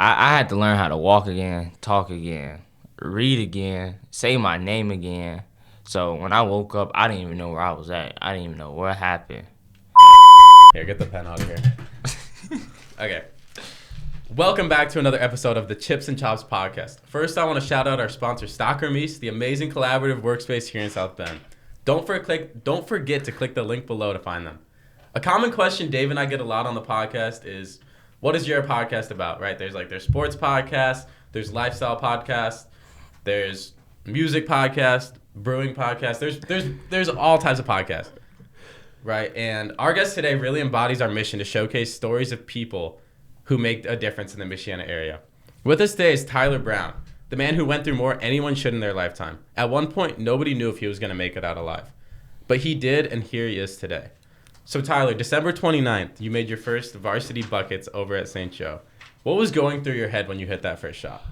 I had to learn how to walk again, talk again, read again, say my name again. So when I woke up, I didn't even know where I was at. I didn't even know what happened. Here, get the pen out of here. Okay. Welcome back to another episode of the Chips and Chops podcast. First, I want to shout out our sponsor, Stocker Meats, the amazing collaborative workspace here in South Bend. Don't forget to click the link below to find them. A common question Dave and I get a lot on the podcast is, what is your podcast about, right? There's sports podcasts, there's lifestyle podcasts, there's music podcasts, brewing podcasts. There's all types of podcasts, right? And our guest today really embodies our mission to showcase stories of people who make a difference in the Michiana area. With us today is Tyler Brown, the man who went through more anyone should in their lifetime. At one point, nobody knew if he was going to make it out alive. But he did, and here he is today. So Tyler, December 29th, you made your first varsity buckets over at St. Joe. What was going through your head when you hit that first shot?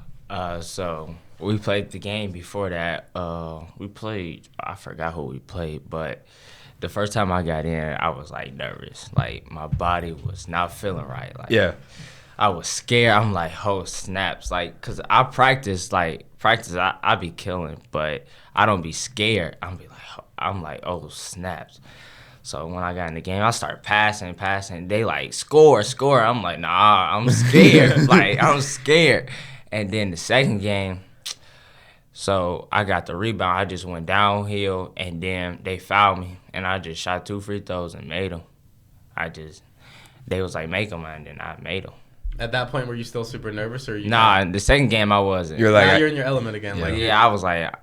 So we played the game before that. I forgot who we played, but the first time I got in, I was like nervous. Like my body was not feeling right. Like Yeah. I was scared. I'm like, oh snaps. Like, cause I practice, I be killing, but I don't be scared. I'm like, oh snaps. So when I got in the game, I started passing. They like, score. I'm like, nah, I'm scared. I'm scared. And then the second game, so I got the rebound. I just went downhill, and then they fouled me, and I just shot 2 free throws and made them. They was like, make them, and then I made them. At that point, were you still super nervous, or Nah, the second game I wasn't. You're like, now you're in your element again? I was like,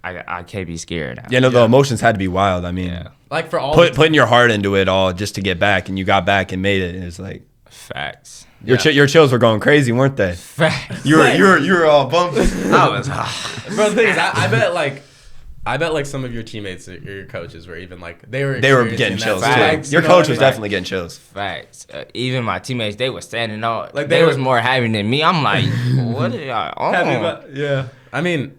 I can't be scared now. Yeah, no, the emotions had to be wild. I mean, Like for all putting your heart into it all just to get back, and you got back and made it. And it's like Facts. your chills were going crazy, weren't they? Facts. You were all bumped. I was. Bro, the thing is, I bet some of your teammates or your coaches were even like they were getting chills too. Facts. Your You know coach what I was mean? definitely getting chills. Facts. Even my teammates, they were standing out. Like, they they was were- more happy than me. I'm like, what are y'all on? Happy about, yeah. I mean,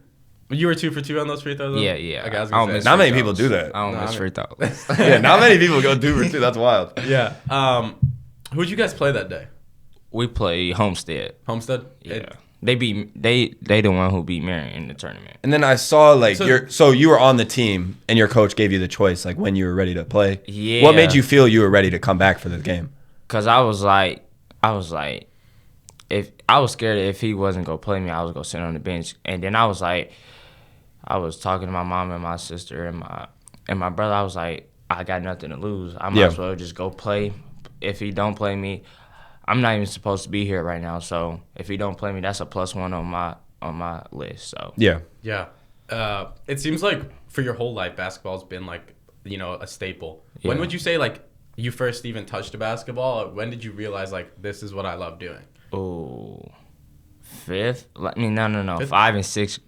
you were 2 for 2 on those free throws. Though? Yeah. Okay, I was I don't gonna miss say. Not many free people throws. do that. I don't No, miss I free mean- throws. Yeah, not many people go 2 for 2. That's wild. Yeah. Who'd you guys play that day? We play Homestead. Homestead. Yeah. They the one who beat Marion in the tournament. And then I saw like So- so you were on the team, and your coach gave you the choice like when you were ready to play. Yeah. What made you feel you were ready to come back for the game? Cause I was like, if I was scared if he wasn't gonna play me, I was gonna sit on the bench. And then I was like, I was talking to my mom and my sister and my brother. I was like, I got nothing to lose. I might as well just go play. If he don't play me, I'm not even supposed to be here right now. So if he don't play me, that's a +1 on my list. So Yeah. Yeah. It seems like for your whole life, basketball's been like, a staple. Yeah. When would you say like you first even touched a basketball? Or when did you realize like this is what I love doing? ooh, fifth. No. Fifth? 5 and 6,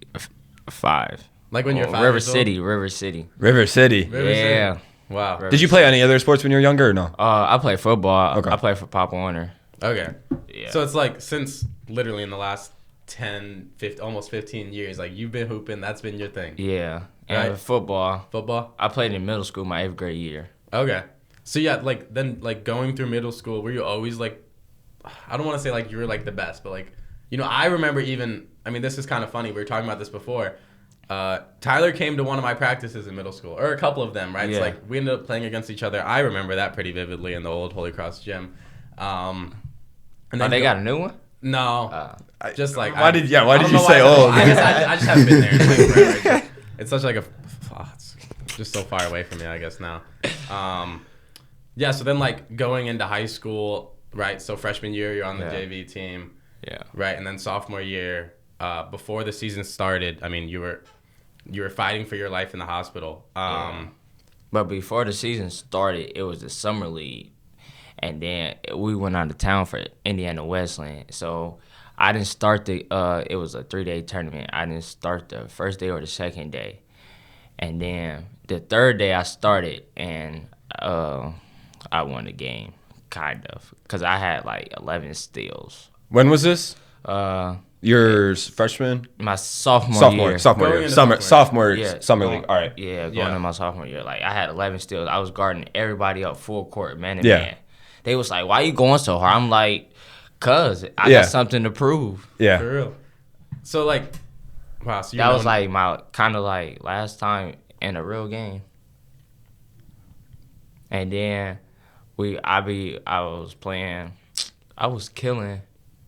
5. Like when you're 5 River years old? City. River City. River City. Yeah. Wow. Did you play any other sports when you were younger or no? I play football. Okay. I play for Pop Warner. Okay. Yeah. So it's like since literally in the last 10, 15, almost 15 years, like you've been hooping. That's been your thing. Yeah. And Right. football. Football. I played in middle school my 8th grade year. Okay. So yeah, like then like going through middle school, were you always like, I don't want to say like you were like the best, but like, I remember even, I mean, this is kind of funny. We were talking about this before. Tyler came to one of my practices in middle school, or a couple of them, right? Yeah. It's like we ended up playing against each other. I remember that pretty vividly in the old Holy Cross gym. And They got a new one? no, just like Why did you I don't know say why- old? I just haven't been there. In like forever. It's such like it's just so far away from me, I guess now. Yeah. So then like going into high school, right? So freshman year, you're on the Yeah. JV team, Yeah. right? And then sophomore year, before the season started, I mean, you were fighting for your life in the hospital. But before the season started, it was the summer league. And then we went out of town for Indiana Wesleyan. So I didn't start it was a 3-day tournament. I didn't start the first day or the second day. And then the third day I started, and I won the game, kind of. Because I had like 11 steals. When was this? Uh, Your freshman? my sophomore Sophomore year. year. Going into Summer sophomore summer league. All right. Yeah, going Yeah. into my sophomore year. Like, I had 11 steals. I was guarding everybody up full court, man and Yeah. man. They was like, why you going so hard? I'm like, Cause I Yeah. got something to prove. Yeah. For real. So like, wow. So you That was like my kind of like last time in a real game. And then I was playing, I was killing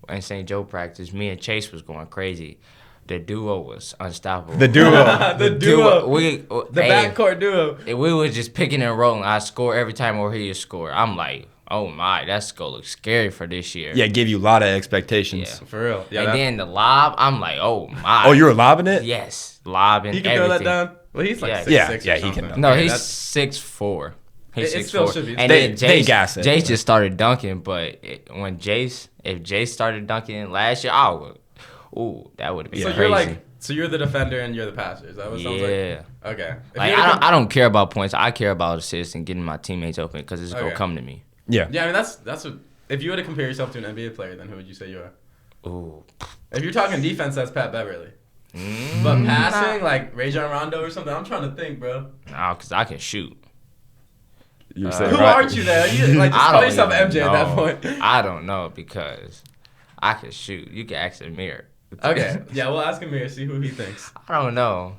in St. Joe practice. Me and Chase was going crazy. The duo was unstoppable. The duo. the duo. The hey, backcourt duo. we was just picking and rolling. I score every time over here score. I'm like, oh my, that score looks scary for this year. Yeah, gave you a lot of expectations. Yeah. For real. Yeah. And then the lob, I'm like, oh my. Oh, you were lobbing it? Yes, lobbing he can everything. throw that down. Well, he's like Yeah. 6'6" Yeah, or yeah, he something. can. No, Okay, he's that's- 6'4". He's It still 6'4". should be. And They- then they Jace, gas it. Jace just started dunking, but if Jace started dunking last year, I would. Ooh, that would have been So crazy. you're like, so you're the defender and you're the passer. Is that what it sounds like? yeah. Okay. If Like you had to I don't care about points. I care about assists and getting my teammates open because it's gonna Okay. come to me. Yeah. Yeah, I mean that's what. If you were to compare yourself to an NBA player, then who would you say you are? Ooh. If you're talking defense, that's Pat Beverly. Mm, But passing, like Rajon Rondo or something, I'm trying to think, bro. nah, because I can shoot. You Who aren't you there? You like just I call don't yourself even MJ at that know. point. I don't know because I can shoot. You can ask Amir. Okay, yeah, we'll ask Amir, see who he thinks. I don't know.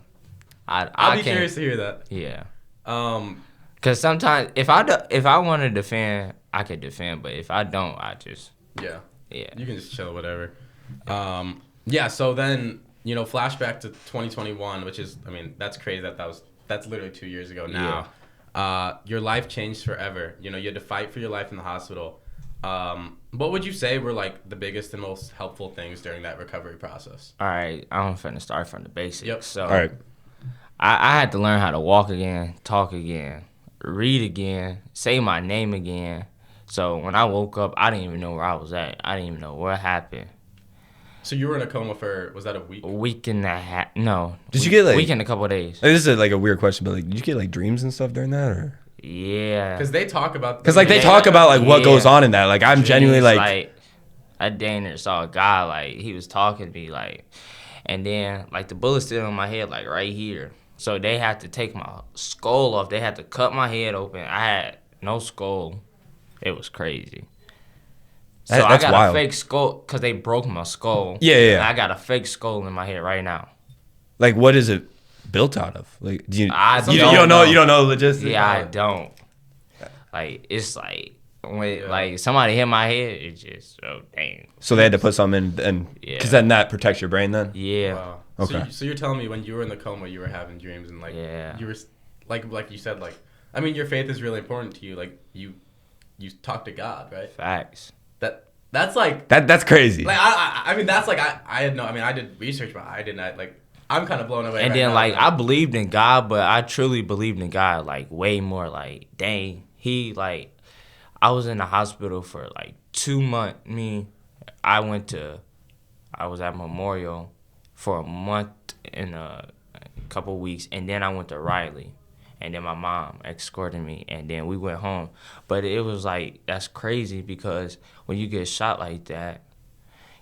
I'll I be can't- curious to hear that. Yeah. Um, Cause sometimes if I want to defend, I can defend. But if I don't, I just yeah, yeah. you can just chill, whatever. Yeah. So then flashback to 2021, which is, I mean, that's crazy that's literally 2 years ago now. Your life changed forever. You had to fight for your life in the hospital. What would you say were like the biggest and most helpful things during that recovery process? All right, I'm finna start from the basics. Yep. So All right. I had to learn how to walk again, talk again, read again, say my name again. So when I woke up, I didn't even know where I was at. I didn't even know what happened. So you were in a coma for, was that a week? A week and a half. No. Did you get, like- week and a couple of days? Like, this is like a weird question, but like, did you get like dreams and stuff during that, or? Yeah. Because they talk about. Because like they Yeah. talk about like what Yeah. goes on in that. Like I'm genuinely Dreams, like, I dang near saw a guy like he was talking to me like, and then like the bullet's still in my head like right here. So they had to take my skull off. They had to cut my head open. I had no skull. It was crazy. So That's I got wild. a fake skull because they broke my skull. Yeah, yeah, yeah. And I got a fake skull in my head right now. like what is it built out of? Like do you? I you don't don't know. know. You don't know logistics. Yeah, I don't. Like it's like when Yeah. like somebody hit my head, it just dang. So they had to put something in, and Yeah. because then that protects your brain. Then Yeah. Wow. Okay. So you're telling me when you were in the coma, you were having dreams and like Yeah. you were like you said, like, I mean, your faith is really important to you. Like you talk to God, right? Facts. That's like that's crazy. like I mean that's like I had no, I mean, I did research, but I didn't like, I'm kind of blown away. And right then now. like I believed in God, but I truly believed in God like way more. Like dang, he like I was in the hospital for like 2 months. I was at Memorial for a month and a couple weeks, and then I went to Riley, and then my mom escorted me, and then we went home. But it was like that's crazy because when you get shot like that,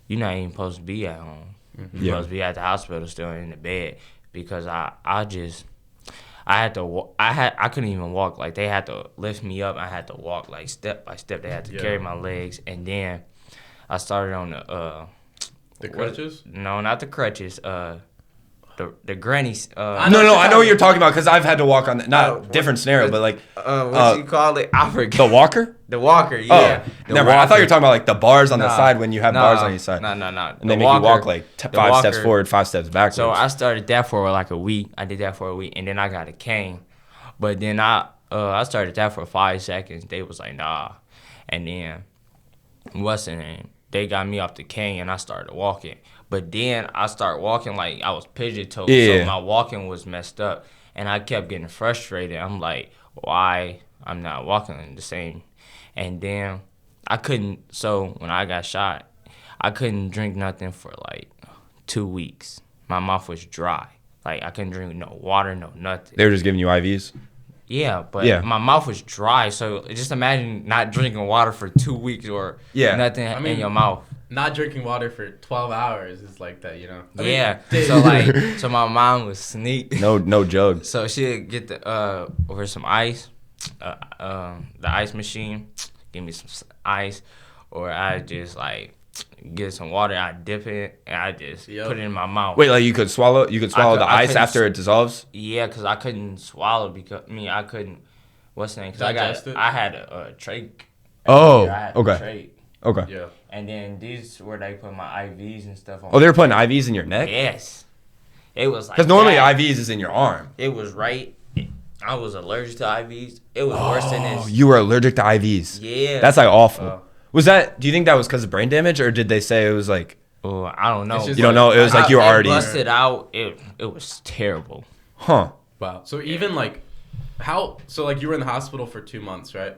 you're not even supposed to be at home. You're Yeah. supposed to be at the hospital still in the bed because I had to I couldn't even walk. Like they had to lift me up. I had to walk like step by step. They had to Yeah. carry my legs, and then I started on the crutches. no, not the crutches. The grannies. I no, know I know what you're talking about because I've had to walk on that. Not different scenario, but like what you call it? I forget. the walker. The walker. Yeah. Oh, never mind. I thought you were talking about like the bars on the Nah. side when you have bars on your side. No. And they make you walk like 5 steps forward, 5 steps backwards. So I started that for like a week. I did that for a week, and then I got a cane. But then I started that for 5 seconds. They was like, nah. And then what's the name? They got me off the cane, and I started walking. But then I started walking like I was pigeon-toed, Yeah. so my walking was messed up. And I kept getting frustrated. I'm like, why I'm not walking the same? And then I couldn't, so when I got shot, I couldn't drink nothing for like 2 weeks. My mouth was dry. Like I couldn't drink no water, no nothing. they were just giving you IVs. Yeah, but Yeah. my mouth was dry. So just imagine not drinking water for 2 weeks or Yeah. nothing I mean, in your mouth. Not drinking water for 12 hours is like that, I mean, Yeah. dude. So like, so my mom was sneak. No jugs. So she'd get over some ice, the ice machine, give me some ice, or I just like get some water, I dip it, and I just Yep. put it in my mouth. Wait, like you could swallow the I ice couldn't after it dissolves? Yeah, because I couldn't swallow because I couldn't. What's the name? Because Digest it? I had a trach. Oh, I had okay. a trach. Okay. Yeah. And then these where they put my IVs and stuff on. Oh, they were putting IVs in your neck? Yes. It was like Because normally that. IVs is in your arm. It was right. I was allergic to IVs. It was worse than Oh, this. you were allergic to IVs. Yeah. That's like awful. Oh. Was that? Do you think that was because of brain damage, or did they say it was like? Oh, I don't know. It's just You don't know? It was like you were It already. busted out. It was terrible. Huh. Wow. So even like, how? So like you were in the hospital for 2 months, right?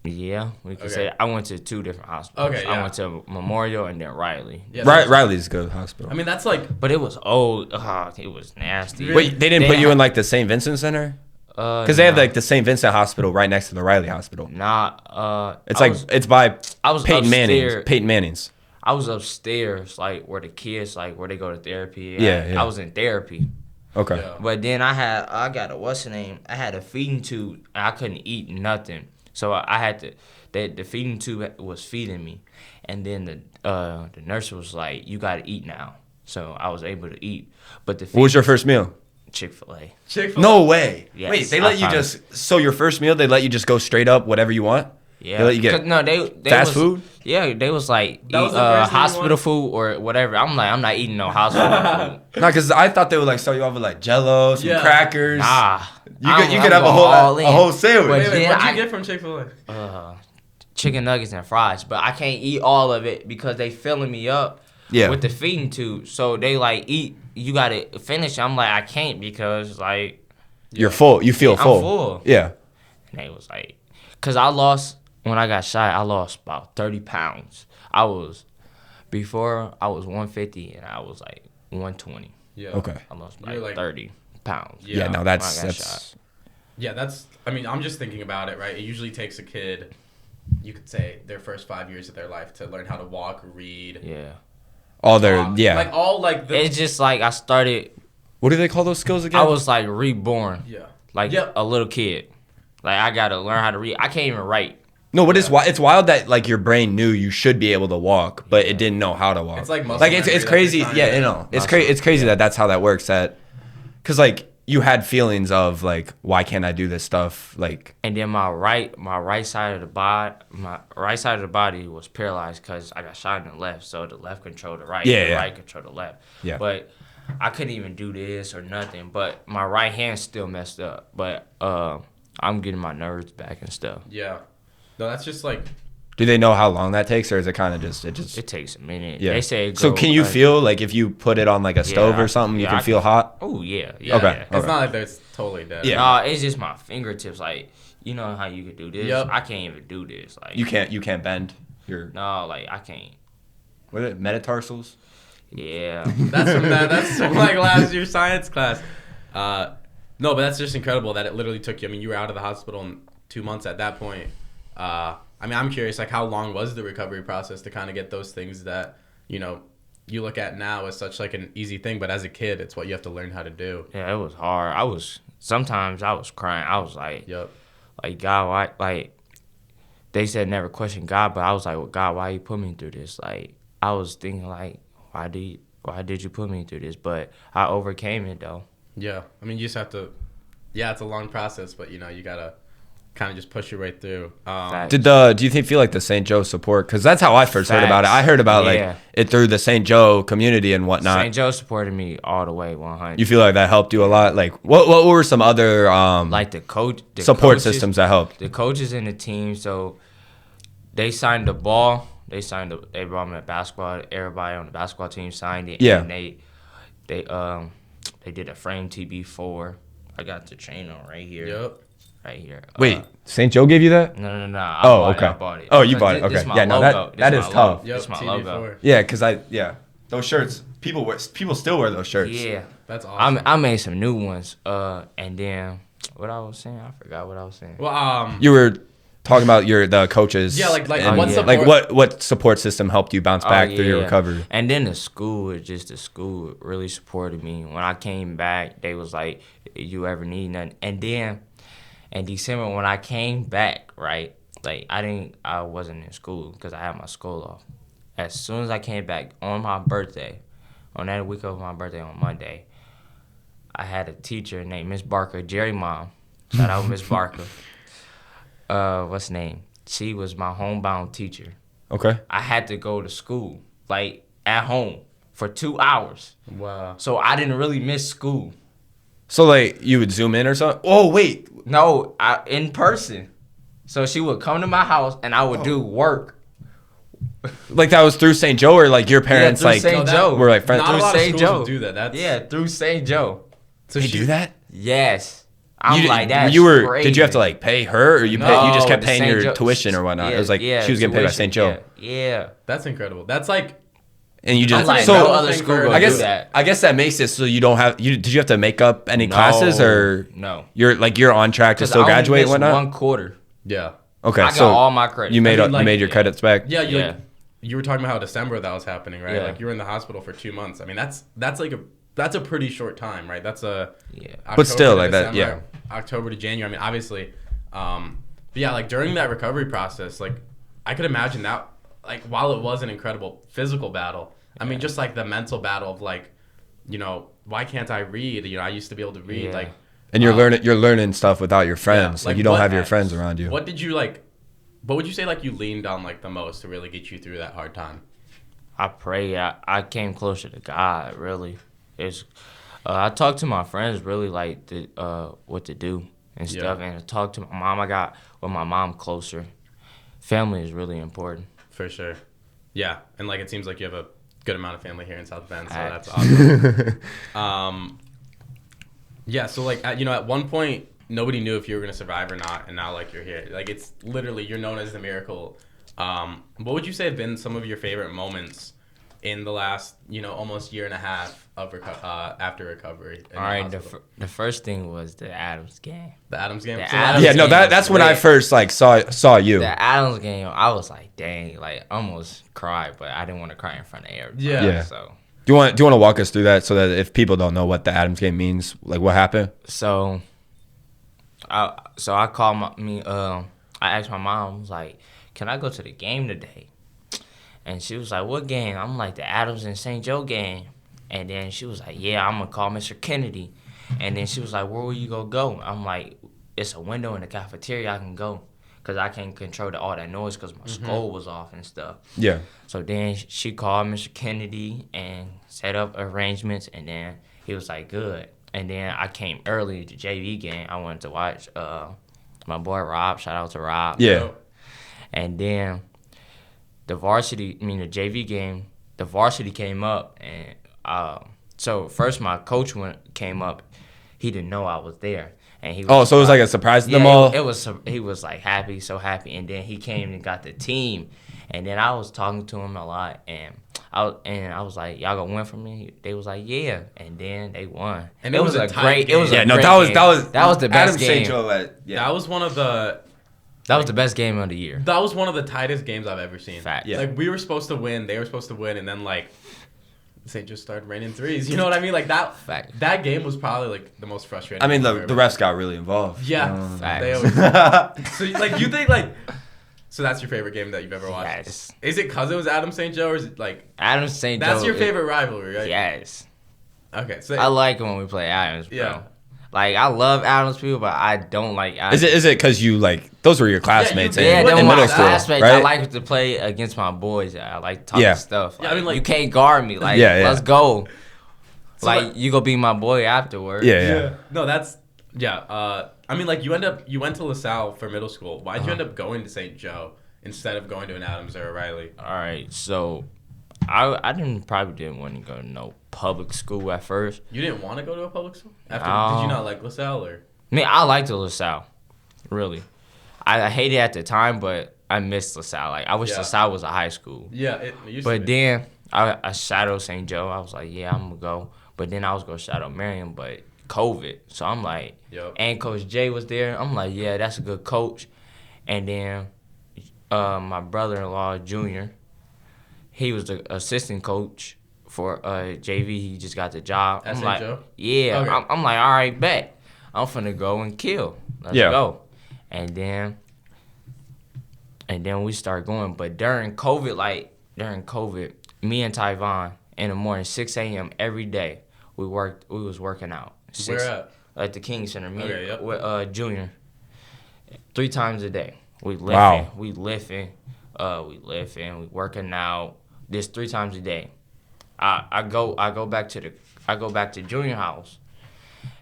Yeah, we could Okay. say I went to 2 different hospitals. Okay, I yeah. went to Memorial and then Riley. Yeah. Riley's a good hospital. I mean, that's like. But it was old. It was nasty. Wait, they didn't put you in like the St. Vincent Center? Because they have like the St. Vincent Hospital right next to the Riley Hospital. Nah. It's it's by I was Peyton Manning's. upstairs. Peyton Manning's. I was upstairs, like where the kids, like where they go to therapy. Yeah, yeah. I was in therapy. Okay. Yeah. But then I got a what's the name? I had a feeding tube. And I couldn't eat nothing, so I had to. The feeding tube was feeding me, and then the nurse was like, "You gotta eat now." So I was able to eat. But the What was your first meal? Chick-fil-A. Chick-fil-A. No way. Yes, Wait, they I let you found just so your first meal they let you just go straight up whatever you want? Yeah. They let you get 'Cause, no, they fast was, food? Yeah, they was like That was eat, the first thing you hospital wanted? food or whatever. I'm like, I'm not eating no hospital food. No, because I thought they would like start you off with like Jello, some Yeah. crackers. Nah. You could have a whole sandwich. Wait, Then what'd you I- get from Chick-fil-A? Chicken nuggets and fries, but I can't eat all of it because they filling me up Yeah. with the feeding tube. So they like eat. You gotta finish. I'm like I can't because like You're full. You feel I'm full. full. Yeah. and they was like, cause I lost when I got shot. I lost about 30 pounds. Before I was 150 and I was like 120. Yeah. Okay. I lost You're like like- 30 pounds. Yeah. Yeah, no, when that's I got that's Yeah, that's. I mean, I'm just thinking about it, right? It usually takes a kid, you could say, their first 5 years of their life to learn how to walk, read, Yeah. all their talk. yeah. Like all like the. It's just like I started. What do they call those skills again? I was like reborn. Yeah. Like Yep. a little kid. Like I gotta learn how to read. I can't even write. No, what is it's wild that like your brain knew you should be able to walk, but it didn't know how to walk. It's like muscle like memory it's that crazy. you're trying Yeah, to- you know, it's Muscle, crazy. It's crazy that that's how that works. Because like you had feelings of like, why can't I do this stuff? Like, And then my right side of the body was paralyzed because I got shot in the left. So the left controlled the right. Yeah, the yeah. right controlled the left. Yeah. But I couldn't even do this or nothing. But my right hand still messed up. But I'm getting my nerves back and stuff. Yeah. No, that's just like. do they know how long that takes, or is it kind of just It takes a minute. yeah? They say. So can you feel like if you put it on like a stove Yeah, or something, you yeah, can I feel hot? Oh yeah. Yeah, Okay. yeah. It's not like it's totally dead. Yeah. No, it's just my fingertips. Like you know how you could do this. Yep. I can't even do this. Like You can't bend your No, like I can't. what is it, metatarsals? Yeah. That's from like last year's science class. No, but that's just incredible that it literally took you. I mean, you were out of the hospital in 2 months at that point. I mean, I'm curious, like, how long was the recovery process to kind of get those things that, you know, you look at now as such like an easy thing, but as a kid, it's what you have to learn how to do. Yeah, it was hard. Sometimes I was crying. I was like, Yep. like God, why? Like they said never question God, but I was like, well, God, why you put me through this? Like I was thinking like, why did you put me through this? But I overcame it though. Yeah. I mean, you just have to, yeah, it's a long process, but, you know, you got to kind of just push your way through. Facts. Do you feel like the St. Joe support? Because that's how I first heard about it. I heard about Yeah. like it through the St. Joe community and whatnot. St. Joe supported me all the way, 100. You feel like that helped you a lot? Like what were some other like the support coaches, systems that helped? The coaches in the team, so they signed the ball. They brought me a basketball. Everybody on the basketball team signed it. Yeah. And they did a frame TB4. I got the chain on right here. Yep. Right here. Wait, St. Joe gave you that? No. I Oh, bought okay. I bought it. Oh, you Because bought it. This Okay. my Yeah, no, logo. that This is my logo. tough. Yep. This my TV4. logo. Yeah, because those shirts people still wear those shirts. Yeah. That's awesome. I made some new ones. And then what I was saying, I forgot what I was saying. Well, You were talking about the coaches. Yeah, like and, what yeah. support? like what support system helped you bounce back through your yeah. recovery? And then the school really supported me. When I came back, they was like, you ever need nothing? And then in December when I came back, right, like I wasn't in school because I had my school off. as soon as I came back on my birthday, on that week of my birthday on Monday, I had a teacher named Miss Barker, Jerry Mom. Shout out Miss Barker. What's her name? She was my homebound teacher. Okay. I had to go to school, like at home, for 2 hours. Wow. So I didn't really miss school. So like you would zoom in or something? Oh wait. No, in person. So she would come to my house and I would do work. Like that was through St. Joe, or like your parents through like St. Joe. were like friends? Not a Through lot of St. schools Joe. will do that. That's Yeah, through St. Joe. So They she do that? Yes. I'm You- like that. you were Did you have to like pay her, or you just kept the paying St. your Joe- tuition or whatnot? Yeah, It was like yeah, she was getting paid by tuition, St. Joe. Yeah. That's incredible. That's like And you just I'm like, so no other other thing school for- will I do guess that. I guess that makes it so you don't have did you have to make up any classes, or No. you're on track to 'Cause still I only graduate and missed whatnot? 1/4. yeah. Okay, I got so all my credits. you made I mean, like- you made your credits back. Yeah, you Yeah. like you were talking about how December that was happening, right? Yeah. Like you were in the hospital for 2 months. I mean, that's a pretty short time, right? That's a Yeah. But still, to like that, December, October to January. I mean, obviously, but yeah, like during that recovery process, like I could imagine that, like while it was an incredible physical battle, I mean, just like the mental battle of like, why can't I read? I used to be able to read, Yeah. like. And you're learning stuff without your friends. Yeah, like you don't what- have your friends around you. What did you like? What would you say like you leaned on like the most to really get you through that hard time? I pray. I came closer to God. Really, I talked to my friends. Really, like what to do and Yeah. stuff. And I talked to my mom. I got with my mom closer. Family is really important. For sure. Yeah, and like it seems like you have a good amount of family here in South Bend, so Alright. that's awesome. Yeah, so like at one point nobody knew if you were gonna survive or not, and now like you're here. Like it's literally you're known as the miracle. What would you say have been some of your favorite moments in the last almost year and a half of after recovery? In the All right. hospital? The first thing was the Adams game. The Adams game. The So Adams Yeah, no, game that's was when I lit. first like saw you. The Adams game, I was like, dang, like almost cried, but I didn't want to cry in front of everybody. Yeah. Yeah. So Do you want to walk us through that so that if people don't know what the Adams game means, like what happened? So I called I asked my mom, I was like, can I go to the game today? And she was like, what game? I'm like, the Adams and St. Joe game. And then she was like, yeah, I'm going to call Mr. Kennedy. And then she was like, where will you go? I'm like, it's a window in the cafeteria I can go. Because I can't control all that noise because my skull was off and stuff. Yeah. So then she called Mr. Kennedy and set up arrangements, and then he was like, good. And then I came early to JV game. I wanted to watch my boy Rob. Shout out to Rob. Yeah. And then the JV game, the varsity came up. And so first my coach came up. He didn't know I was there. And he was Oh, so it was like a surprise to them all? He was like happy, so happy. And then he came and got the team. And then I was talking to him a lot. And I was like, y'all gonna win for me? They was like, yeah. And then they won. And it was a tight game. It was Yeah, a no, great that was game. that was the best Adams game. St. Joe. Yeah. That was one of the That was the best game of the year. That was one of the tightest games I've ever seen. Fact. Yeah. Like we were supposed to win, they were supposed to win, and then like St. just started raining threes. You know what I mean? Like that. Fact. That game was probably like the most frustrating. I mean, game the I've the ever- refs got really involved. Yeah. Facts. They always, so like you think like. So that's your favorite game that you've ever watched? Yes. Is it because it was Adams St. Joe, or is it like Adams St. Joe. that's your favorite rivalry, right? Yes. Okay. So I like it when we play Adams, bro. Yeah. Like I love Adams people, but I don't like Adams. Is it because you like those were your classmates you- Yeah, in, them in my middle school, classmates. right? I like to play against my boys. I like talking Yeah. stuff. Yeah, I mean, like- you can't guard me. Like, Yeah, yeah. let's go. So, like, like- you go be my boy afterwards. yeah. No, that's yeah. I mean, like you went to LaSalle for middle school. Why'd you end up going to St. Joe instead of going to an Adams or a Riley? All right, so I probably didn't want to go to no public school at first. You didn't want to go to a public school? Did No. you not like LaSalle or? I mean, I liked LaSalle, really. I hated it at the time, but I missed LaSalle. Like, I wish Yeah. LaSalle was a high school. Yeah, it used to But be. then I shadowed St. Joe. I was like, yeah, I'm going to go. But then I was going to shadow Marion, but COVID. So I'm like, Yep. and Coach Jay was there. I'm like, yeah, that's a good coach. And then my brother-in-law, Junior, he was the assistant coach for JV. He just got the job. At I'm St. like, Joe? yeah. Okay. I'm like, all right, bet. I'm finna go and kill. Let's Yeah. go. And then we start going. But during COVID, like, during COVID, me and Tyvon in the morning, 6 a.m. every day, we was working out. Where at? At the King Center. Me Okay, yep. with Junior. 3 times a day. We lifting. Wow. We lifting. We working out. This 3 times a day. I go back to Junior house,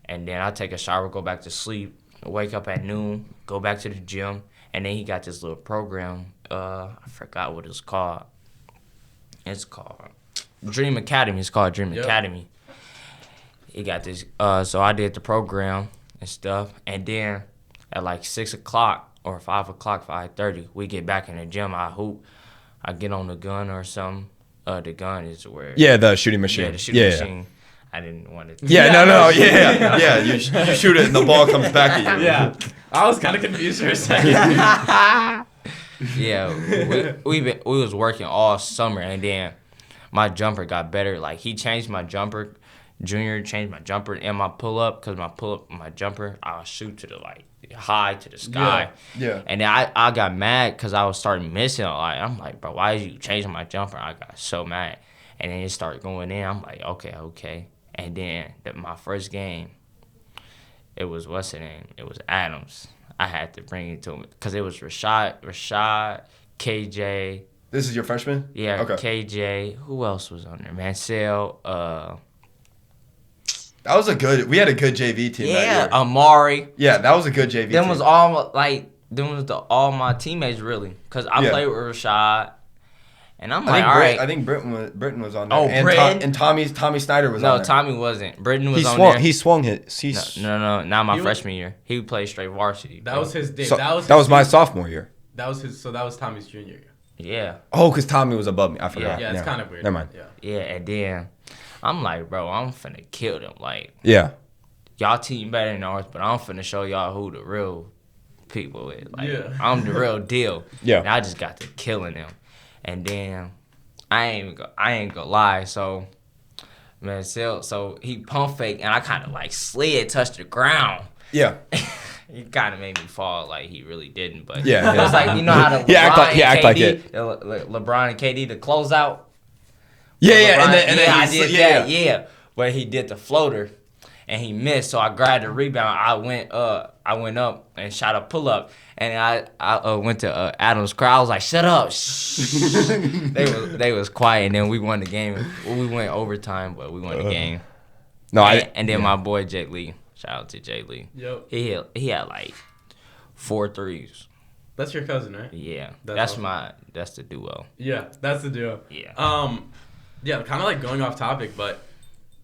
and then I take a shower, go back to sleep, wake up at noon, go back to the gym, and then he got this little program. I forgot what it's called. It's called Dream Academy. It's called Dream Academy. He got this. So I did the program and stuff, and then at like 6 o'clock or 5 o'clock, 5:30, we get back in the gym. I hoop. I get on the gun or something. The gun is where. Yeah, the shooting machine. Yeah, the shooting machine. I didn't want to. Yeah, yeah. You shoot it and the ball comes back at you. Yeah. I was kind of confused for a second. Yeah, we was working all summer, and then my jumper got better. Like, he changed my jumper. Junior changed my jumper and my pull up, because my jumper, I'll shoot to the high to the sky. Yeah. And then I got mad because I was starting missing a lot. I'm like, bro, why did you change my jumper? I got so mad. And then it started going in. I'm like, okay. And then my first game, it was what's the name? It was Adams. I had to bring it to him because it was Rashad, KJ. This is your freshman? Yeah, Okay. KJ. Who else was on there? Mansell. That was we had a good JV team that year. Amari. Yeah, that was a good JV team. Them was all my teammates really, cause I played with Rashad, and I'm like, all right. I think Britton was on there. Oh, Britton? And Tommy Snyder was on there. No, Tommy wasn't. Britton was on there. He swung it. No, not my freshman year. He played straight varsity. That was his day. So, that was my sophomore year. That was his. So that was Tommy's junior year. Yeah. Oh, because Tommy was above me. I forgot. Yeah, it's kind of weird. Never mind. Yeah. Yeah, and then I'm like, bro, I'm finna kill them. Like, Yeah. y'all team better than ours, but I'm finna show y'all who the real people is. Like, Yeah. I'm the real deal. Yeah. And I just got to killing them. And then I ain't gonna lie. So, man, so he pump fake, and I kind of like slid, touched the ground. Yeah. He kind of made me fall like he really didn't, but Yeah. it was like, you know how the Act like it. LeBron and KD, the closeout. Yeah, LeBron, and then I he did slid- that. Yeah, but he did the floater, and he missed. So I grabbed the rebound. I went up and shot a pull up, and I went to Adam's crowd. I was like, "Shut up!" Shh. they was quiet, and then we won the game. We went overtime, but we won the game. No, And then my boy Jay Lee. Shout out to Jay Lee. Yep. He had like 4 threes. That's your cousin, right? Yeah, That's that's the duo. Yeah, that's the deal. Yeah. Yeah, kind of like going off topic, but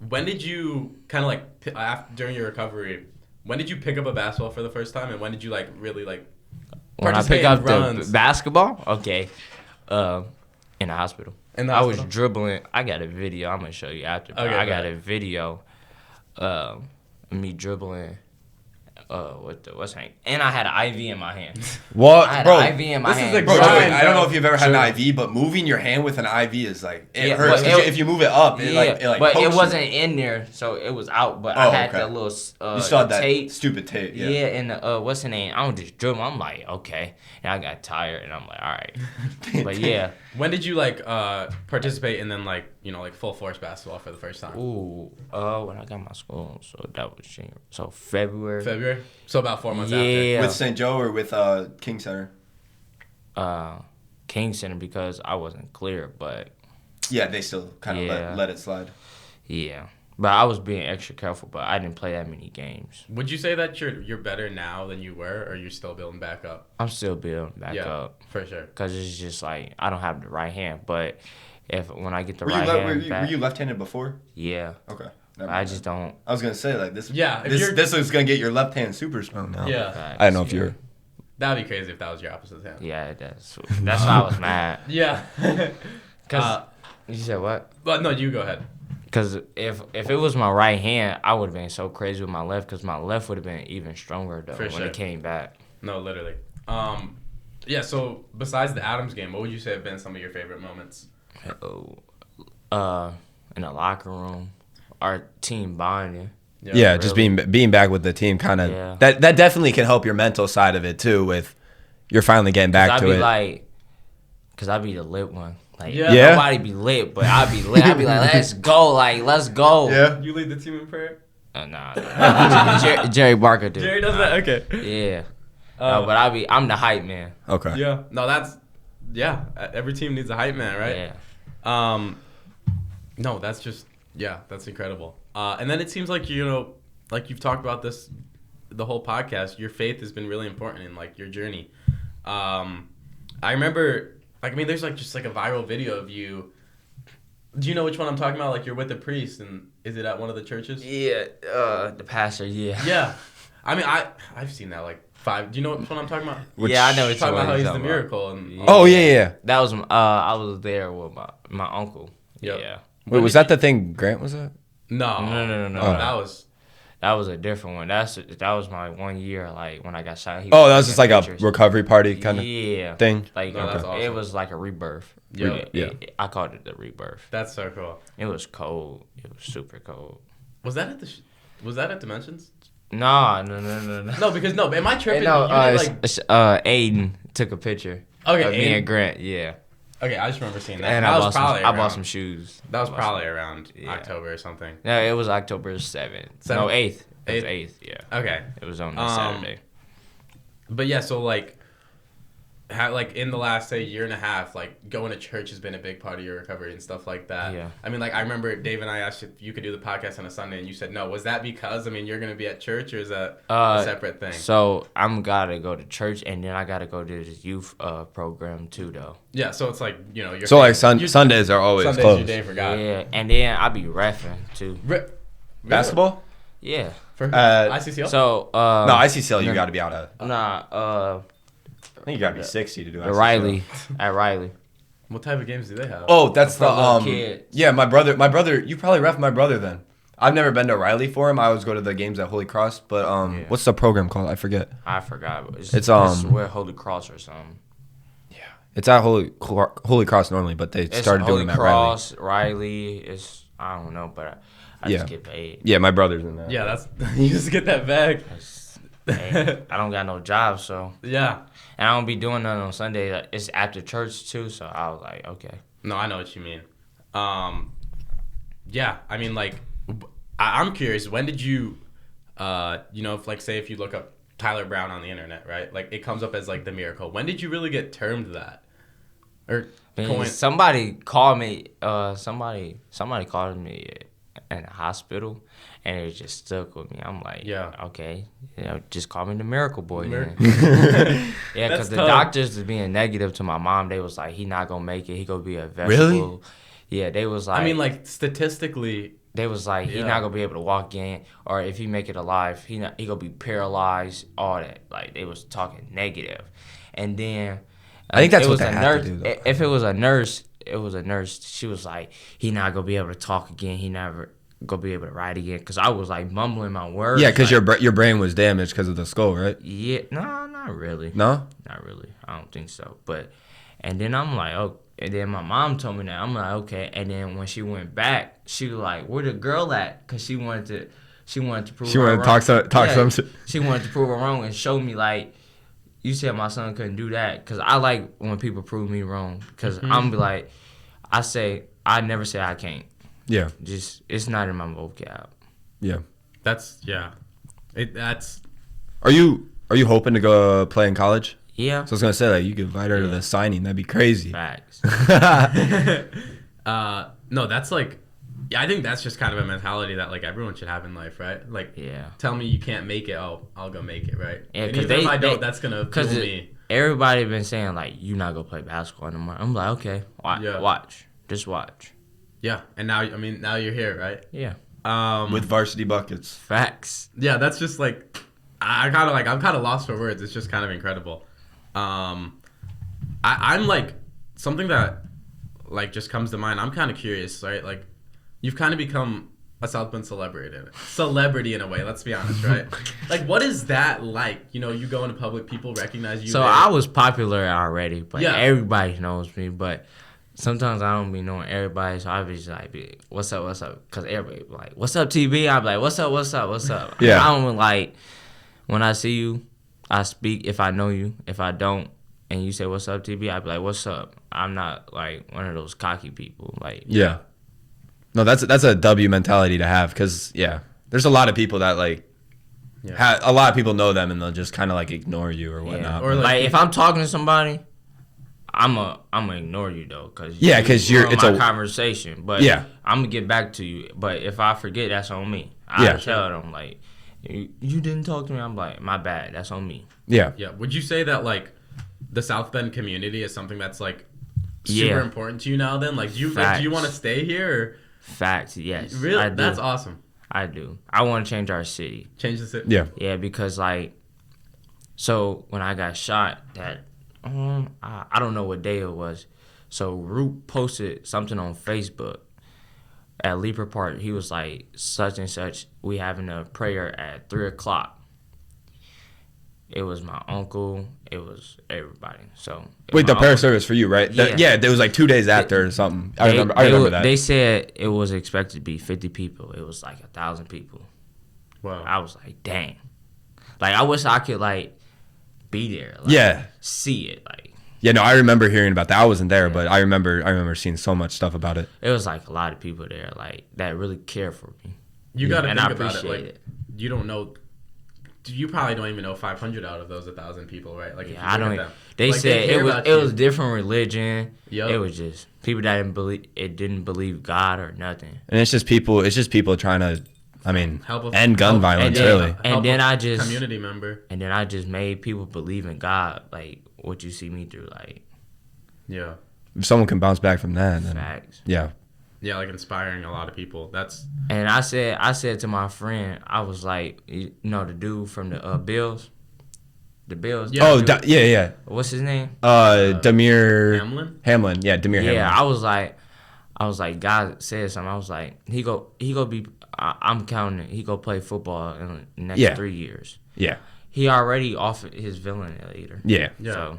when did you kind of like during your recovery? When did you pick up a basketball for the first time, and when did you like really like When I participate pick up in the runs? basketball, okay, in the hospital. In the I was hospital? dribbling. I got a video. I'm gonna show you after. But Okay, I got go a video, of me dribbling. What's name? And I had an IV in my hand. What, I had bro? an IV in my this is hand. a Bro, grind, I don't know bro. if you've ever had Sure. an IV, but moving your hand with an IV is like it Yeah, hurts. but it- If you move it up, it like but pokes it you. wasn't in there, so it was out. But I Oh, had okay. the little You still had that tape. stupid tape. Yeah, Yeah. and what's the name? I'm just dribbling. I'm like, okay. And I got tired, and I'm like, all right. But yeah. When did you like participate in then like like full force basketball for the first time? Ooh, when I got my school, so that was January. So February. February. So about 4 months Yeah. With St. Joe or with King Center? King Center, because I wasn't clear, but Yeah, they still kind of Yeah. let it slide. yeah. But I was being extra careful, but I didn't play that many games. after. Would you say that you're better now than you were, or you're still building back up? I'm still building back up, for sure. because it's just like I don't have the right hand, but when I get the Were right hand you back, left-handed before? yeah, Okay. I just don't. I was gonna say like this. Yeah, if This is gonna get your left hand super strong now. Yeah, I don't know if you're. that'd be crazy if that was your opposite hand. Yeah, that's why I was mad. Yeah. Cause you said what? But no, you go ahead. Because if it was my right hand, I would have been so crazy with my left, because my left would have been even stronger, though, For when sure. it came back. No, literally. Yeah. So besides the Adams game, what would you say have been some of your favorite moments? In the locker room, our team bonding. Yeah, just being back with the team, kind of Yeah. that definitely can help your mental side of it too. With you're finally getting back I'd to be it. like, because I'd be the lit one. Like Yeah. nobody be lit, but I be lit. I be like, let's go, let's go. Yeah. You lead the team in prayer. Nah. Jerry Barker do. Jerry does that. Okay. Yeah. No, but I'm the hype man. Okay. Yeah. No, every team needs a hype man, right? Yeah. No, that's just that's incredible. And then it seems like like you've talked about this the whole podcast. Your faith has been really important in like your journey. I remember, there's like just like a viral video of you. Do you know which one I'm talking about? Like you're with a priest, and is it at one of the churches? Yeah. The pastor. Yeah. Yeah. I've seen that like 5. Do you know which one I'm talking about? Yeah, I know what Talking about how he's the talking miracle. And Yeah. Oh yeah. That was I was there with my uncle. Yep. Yeah. Wait, was that the thing Grant was at? No. No. Oh. That was a different one. That was my 1 year, like when I got shot. Oh, that was just like pictures. a recovery party kind of Yeah. thing. Like No, that's awesome. it was like a rebirth. Yeah. Yeah. I called it the rebirth. That's so cool. It was cold. It was super cold. Was that at Dimensions? No. No, because am I tripping? No, You did, like, Aiden took a picture. Okay, of me Aiden. and Grant. Yeah. okay, I just remember seeing that. And that I was bought probably some. I around- bought some shoes. That was I bought probably some- around Yeah. October or something. No, it was October 7th. Seventh? No, 8th. It was 8th? 8th. Yeah. Okay, It was on Saturday. but yeah, so like in the last say year and a half, like going to church has been a big part of your recovery and stuff like that. Yeah. I remember Dave and I asked if you could do the podcast on a Sunday, and you said no. Was that because you're gonna be at church, or is that a separate thing? So I'm gotta go to church, and then I gotta go to this youth program too, though. Yeah, so it's like you're So like you- Sundays are always Sunday's closed. your day for God. Yeah, and then I be reffing too. Basketball? Yeah. For Uh, ICCL? So No, ICCL you got to be out at. nah. I think you got to be 60 to do The ICCL. Riley at Riley. What type of games do they have? Oh, that's For the little kids. Yeah, my brother. You probably ref my brother then. I've never been to Riley for him. I always go to the games at Holy Cross. But Yeah. what's the program called? I forget. I forgot. But It's, it's where Holy Cross or something. It's at Holy Cross normally, but they It's started Holy doing them at Riley. Cross, Riley. It's I don't know, but I Yeah. just get paid. Yeah, my brother's in that. Yeah, that's you just get that bag. Hey, I don't got no job, so Yeah. and I don't be doing nothing on Sunday. It's after church too, so I was like, okay. No, I know what you mean. Yeah, I'm curious. When did you, if you look up Tyler Brown on the internet, right? Like it comes up as like the miracle. When did you really get termed that? Or coined? Somebody called me. Somebody called me in the hospital, and it just stuck with me. I'm like, Yeah. okay, just call me the Miracle Boy. Mir- Then. Yeah, That's because the tough. doctors was being negative to my mom. They was like, he not gonna make it. He gonna be a vegetable. Really? Yeah, they was like. Statistically, They was like, he Yeah. not gonna be able to walk in, or if he make it alive, he gonna be paralyzed. All that, like they was talking negative, and then I think that's it what was they a have nurse. to do, though. If it was a nurse, She was like, he not gonna be able to talk again. He never gonna be able to write again. Cause I was like mumbling my words. Yeah, because like, your brain was damaged because of the skull, right? yeah, no, not really. No. Not really. I don't think so. But, and then I'm like, oh, and then my mom told me that. I'm like, okay. And then when she went back, she was like, where the girl at? Cause she wanted to prove She her wanted to wrong. talk some shit. She wanted to prove her wrong and show me like, you said my son couldn't do that. Cause I like when people prove me wrong. Because I'm be like, I never say I can't. Yeah. Just, it's not in my vocab. Yeah. that's that's Are you hoping to go play in college? Yeah. So I was gonna say like you could invite her to the signing. That'd be crazy. Facts. no, that's like, yeah, I think that's just kind of a mentality that like everyone should have in life, right? Like, Yeah. tell me you can't make it, I'll go make it, right? Yeah, And because even if I don't, that's gonna fuel me. Everybody been saying like you not gonna play basketball anymore. I'm like, okay, Yeah. watch, just watch. Yeah, and now you're here, right? Yeah, With varsity buckets. facts. Yeah, that's just like, I'm kind of lost for words. It's just kind of incredible. I'm like, something that like just comes to mind. I'm kind of curious, right? Like, you've kind of become a South Bend celebrity in a way. Let's be honest, right? Like, what is that like? You know, you go into public, people recognize you. So there. I was popular already, but Yeah. everybody knows me. But sometimes I don't be knowing everybody, so I be just like, what's up? Because everybody be like, what's up, TB? I be like, what's up? Yeah. I don't like when I see you, I speak if I know you. If I don't, and you say, "What's up, TB?" I'd be like, "What's up?" I'm not like one of those cocky people. Like, Yeah. No, that's a W mentality to have because there's a lot of people that like a lot of people know them and they'll just kind of like ignore you or whatnot. Or like if I'm talking to somebody, I'm gonna ignore you though, cause because it's a conversation. But I'm gonna get back to you. But if I forget, that's on me. I tell them like, you didn't talk to me. I'm like, my bad. That's on me. Yeah. Yeah. Would you say that like the South Bend community is something that's like super important to you now? Then like, do you want to stay here? Or? Facts. Yes. Really? That's awesome. I do. I want to change our city. Change the city. Yeah. Yeah, because like, so when I got shot, that I don't know what day it was. So Root posted something on Facebook at Leaper Park. He was like, such and such, we having a prayer at 3:00. It was my uncle. It was everybody. So wait, the prayer service for you, right? Yeah, there was like 2 days after or something. I remember that. They said it was expected to be 50 people. It was like 1,000 people. Wow. I was like, dang. Like I wish I could like be there. Like, see it. Like. Yeah, no, I remember hearing about that. I wasn't there, but I remember seeing so much stuff about it. It was like a lot of people there, like that really care for me. You got to think about it. Like, you don't know. You probably don't even know 500 out of those 1,000 people, right? Like, I don't. They said it was different religion. Yep. It was just people that didn't believe God or nothing. And it's just people trying to, help end gun violence, really. And then I just community member. And then I just made people believe in God, like what you see me through, like. Yeah. If someone can bounce back from that, then facts. Yeah. Yeah, like inspiring a lot of people. And I said to my friend, I was like, you know, the dude from the Bills. The Bills. Yeah. Yeah. What's his name? Damir Hamlin. Yeah, Damir Hamlin. Yeah, I was like, God said something. I was like, he go be. I'm counting. He go play football in the next 3 years. Yeah. He already offered his villain later. Yeah. So.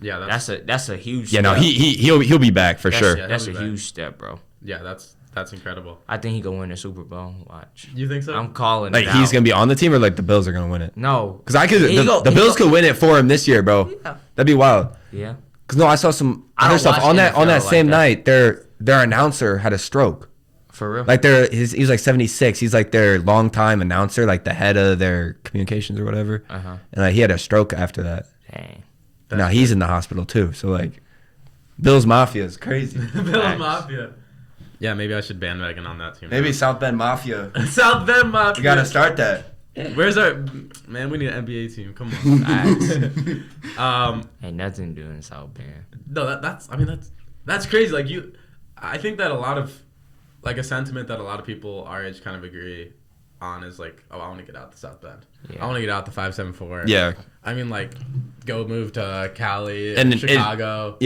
Yeah, that's a huge. Yeah, step. No, he'll be back for sure. Yeah, that's a huge step, bro. Yeah, that's incredible. I think he gonna win the Super Bowl. Watch. You think so? I'm calling. Like he's gonna be on the team, or like the Bills are gonna win it. No, because the Bills could win it for him this year, bro. Yeah. That'd be wild. Yeah. Because I saw some other stuff on that same night. Their announcer had a stroke. For real? Like he's like 76. He's like their longtime announcer, like the head of their communications or whatever. And like he had a stroke after that. Dang. Now he's in the hospital too. So like, Bills Mafia is crazy. Bills Mafia. Yeah, maybe I should bandwagon on that team. Maybe South Bend Mafia. South Bend Mafia. We gotta start that. Where's our man? We need an NBA team. Come on. Ain't nothing doing South Bend. No, that's crazy. Like I think that a lot of like a sentiment that a lot of people our age kind of agree on is like, oh, I want to get out the South Bend. Yeah. I want to get out the 574. Yeah. I mean, like, go move to Cali and Chicago.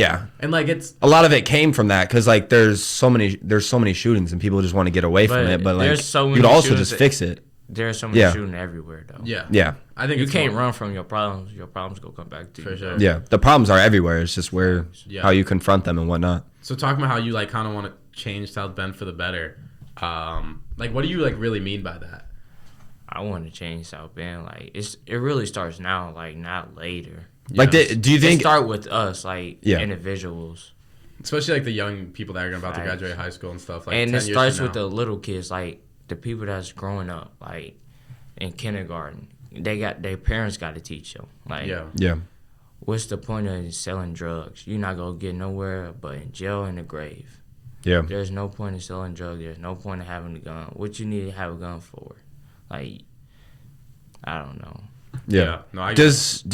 And like it's a lot of it came from that because like there's so many shootings and people just want to get away from it. But like you could also just fix it. There's so many shooting everywhere though. Yeah. I think you can't run from your problems. Your problems will come back to you. For sure. Yeah. The problems are everywhere. It's just how you confront them and whatnot. So talking about how you like kind of want to change South Bend for the better. Like what do you like really mean by that? I want to change South Bend. Like it really starts now, like not later. Like do you think it start with us, like individuals, especially like the young people that are about to graduate high school and stuff. Like, and it starts with the little kids, like the people that's growing up, like in kindergarten. Their parents got to teach them. Like what's the point of selling drugs? You're not gonna get nowhere but in jail and the grave. Yeah. There's no point in selling drugs. There's no point in having a gun. What you need to have a gun for? Like, I don't know. Yeah. No, do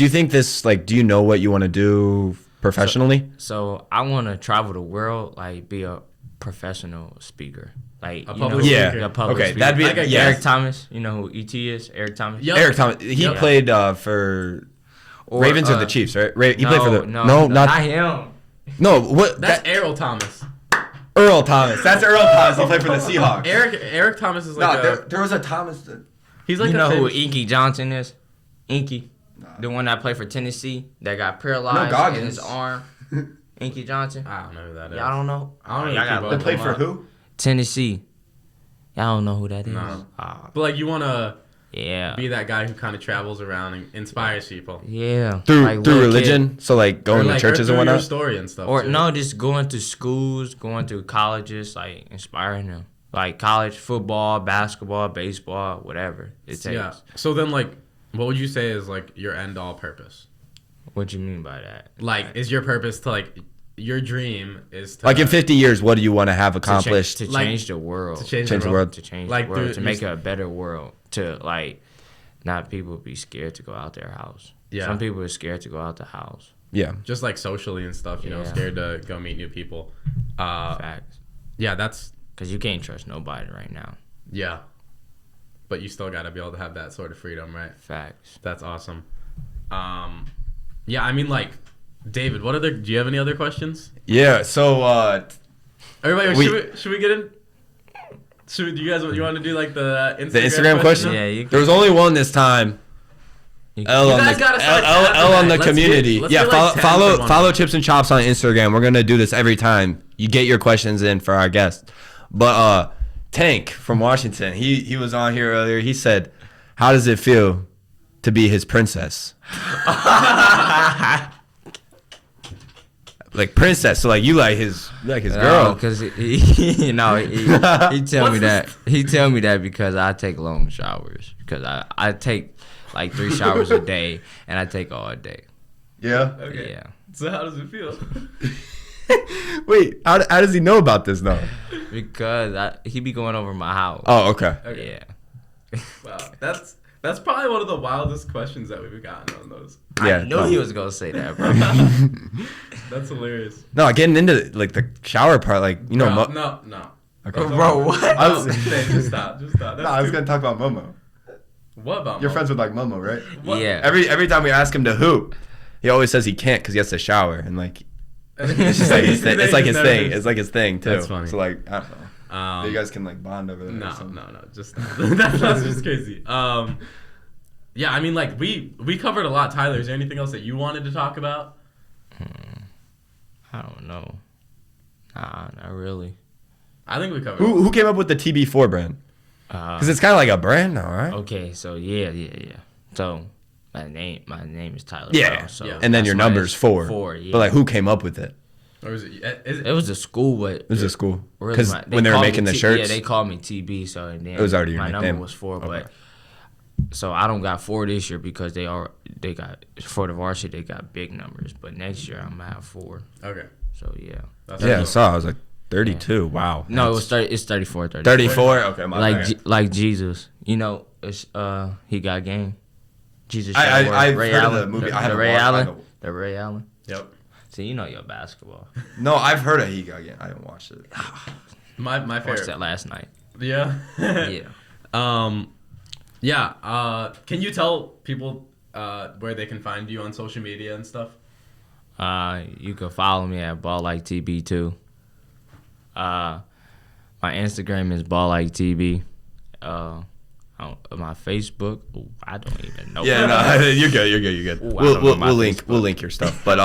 you think this, like, do you know what you want to do professionally? So I want to travel the world, like, be a professional speaker. Like, a public speaker. A public speaker. That'd be like Eric Thomas. You know who E.T. is? Eric Thomas? Yep. Eric Thomas. He played for Ravens or the Chiefs, right? He played for the... No, not him. No, what? That's Earl Thomas. Earl Thomas. That's Earl Thomas. He played for the Seahawks. Eric Thomas is like there was a Thomas. He's like you know who Inky Johnson is? Inky, the one that played for Tennessee that got paralyzed in his arm. Inky Johnson. I don't know who that is. Y'all don't know? I don't know. They played for who? Tennessee. Y'all don't know who that is? No. But like you wanna. Yeah. be that guy who kind of travels around and inspires people. Yeah. through Like, little religion. kid- So like going to churches and or your whatnot. story and stuff. Or too. no, just going to schools, going to colleges, like inspiring them. Like college football, basketball, baseball, whatever it takes. Yeah. So then, like, what would you say is like your end all purpose? What you mean by that? Like, is your purpose to like your dream is to Like in 50 years, what do you want to have accomplished? to Like, change the world. to change, Change the world. To change Like, the world. through- To make it a better world. To like not people be scared to go out their house. Yeah. Some people are scared to go out the house. Yeah. just like socially and stuff. You know, Yeah. scared to go meet new people. Facts. Yeah, that's Because you can't trust nobody right now. yeah. But you still got to be able to have that sort of freedom, right? Facts. That's awesome. Yeah, I mean, like, David, do you have any other questions? Yeah. So Everybody, We- should we get in? Do you want to do like the Instagram, the Instagram question. Yeah, you There was only one this time. You L on guys the gotta start L tapping on the that. Let's community. get Yeah, like 10 for follow one. follow Chips and Chops on Instagram. We're gonna do this every time. You get your questions in for our guests. But Tank from Washington, he was on here earlier. He said, "How does it feel to be his princess?" Like princess, so like you like his girl. because he tell me that because I take long showers because I take like 3 showers a day and I take all day. Yeah. Okay. Yeah, So how does it feel? Wait, how does he know about this though? because he be going over my house. Oh, okay. Okay. Yeah, Wow, that's probably one of the wildest questions that we've gotten on those. Yeah. I knew he was gonna say that, bro. That's hilarious. No, getting into like the shower part, like you know. Bro, no. Okay. Bro, what? I was- Just stop. That's I was gonna talk about Momo. What about You're Mo? friends with like Momo, right? What? Yeah. Every time we ask him to hoop, he always says he can't because he has to shower, and like it's just like his thing. It's like his thing. It's like his thing too. That's funny. So like I don't know. Um, You guys can like bond over there. or No, something. just that's just crazy. Yeah, I mean, like we covered a lot. Tyler, is there anything else that you wanted to talk about? I don't know. Nah, not really. I think we covered. Who came up with the TB4 brand? Because it's kind of like a brand now, right? Okay, so yeah. So my name is Tyler. Yeah. Brown, so Yeah. And then that's your why number's it's 4. 4, yeah. But like, who came up with it? Or is it? It was a school, but It was a school. really Because my- when they were called me making the T- shirts, yeah, they called me TB. So and then It was already your my nickname. number was 4, Okay. but so I don't got 4 this year because they got for the varsity they got big numbers, but next year I'm gonna have 4. Okay. So yeah. That's yeah, I cool. saw. I was like 32. Wow. No, it was 30. It's 34. 34. Okay, my Like bad. like Jesus, you know, it's, he got game. Jesus. I've Shuttleworth, Ray heard of Allen, the movie. I The haven't Ray watched it. I Allen. know. The Ray Allen. Yep. See, you know your basketball. No, I've heard of He Got Game. I haven't watched it. My Watched favorite. that last night. Yeah. Yeah. Yeah. Can you tell people where they can find you on social media and stuff? You can follow me at BallLikeTB2. My Instagram is BallLikeTB. My Facebook, I don't even know. Yeah, no, you're good. You're good. You're good. Ooh, I don't know my We'll link Facebook. your stuff. But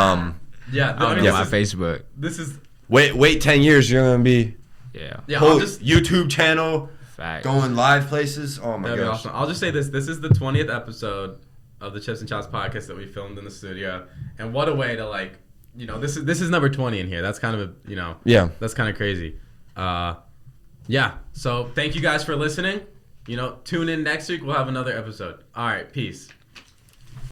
Yeah. I don't know Yeah. my Facebook. This is. wait 10 years. You're gonna be Yeah. Yeah. whole I'll just. YouTube channel Fact. going live places. Oh my That'd be gosh. awesome. I'll just say this. This is the 20th episode of the Chips and Chops podcast that we filmed in the studio, and what a way to like, you know, this is number 20 in here. That's kind of a, you know, Yeah. that's kind of crazy. Yeah. So thank you guys for listening. You know, tune in next week. We'll have another episode. All right. Peace.